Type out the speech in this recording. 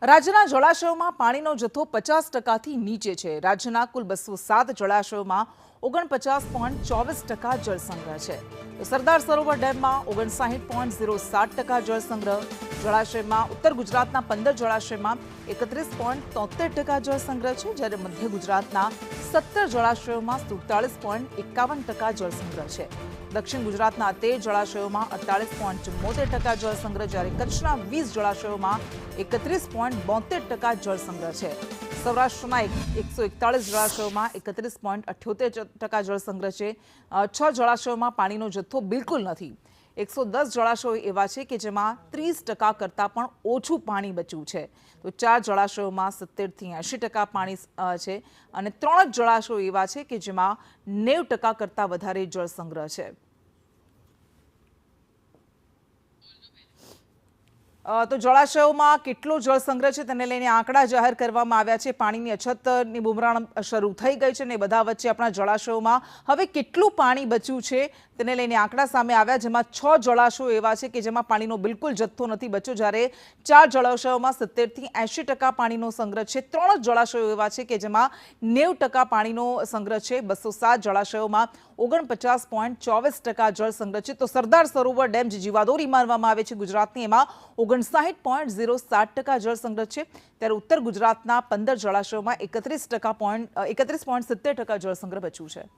રાજ્યના જળાશયોમાં પાણીનો જથ્થો 50%થી નીચે છે। રાજ્યના કુલ 207 જળાશયોમાં 49.24% જળ સંગ્રહ છે। સરદાર સરોવર ડેમમાં 59.07% જળ સંગ્રહ, જળાશયમાં ઉત્તર ગુજરાતના 15 જળાશયમાં 31.73% જળ સંગ્રહ છે, જ્યારે મધ્ય ગુજરાતના 17 જળાશયોમાં 47.51% જળ સંગ્રહ છે। દક્ષિણ ગુજરાતના 13 જળાશયોમાં 48.74% જળ સંગ્રહ, જ્યારે કચ્છના 20 જળાશયોમાં 31.72% જળ સંગ્રહ છે। સૌરાષ્ટ્રના 141 જળાશયોમાં 31.78% જળ સંગ્રહ છે। 6 જળાશયોમાં પાણીનો જથ્થો બિલકુલ નથી। 110 જળાશયો એવા છે કે જેમાં 30% કરતાં પણ ઓછું પાણી બચ્યું છે। તો 4 જળાશયોમાં 70થી 80% પાણી છે અને 3 જળાશયો એવા છે કે જેમાં 90% કરતાં વધારે જળ સંગ્રહ છે। તો જળાશયોમાં કેટલો જળ સંગ્રહ છે તેને લઈને આંકડા જાહેર કરવામાં આવ્યા છે। પાણીની અછતની બુમરાણ શરૂ થઈ ગઈ છે અને બધા વચ્ચે આપણા જળાશયોમાં હવે કેટલું પાણી બચ્યું છે તેને લઈને આંકડા સામે આવ્યા, જેમાં 6 જળાશયો એવા છે કે જેમાં પાણીનો બિલકુલ જથ્થો નથી બચ્યો, જ્યારે 4 જળાશયોમાં 70થી 80% પાણીનો સંગ્રહ છે। 3 જળાશયો એવા છે કે જેમાં 90% પાણીનો સંગ્રહ છે। 207 જળાશયોમાં 49.24% જળ સંગ્રહ છે। તો સરદાર સરોવર ડેમ જે જીવાદોરી માનવામાં આવે છે ગુજરાતની, એમાં 59.07% જળ સંગ્રહ છે, ત્યારે ઉત્તર ગુજરાતના 15 જળાશયોમાં 31.70% જળ સંગ્રહ બચ્યું છે।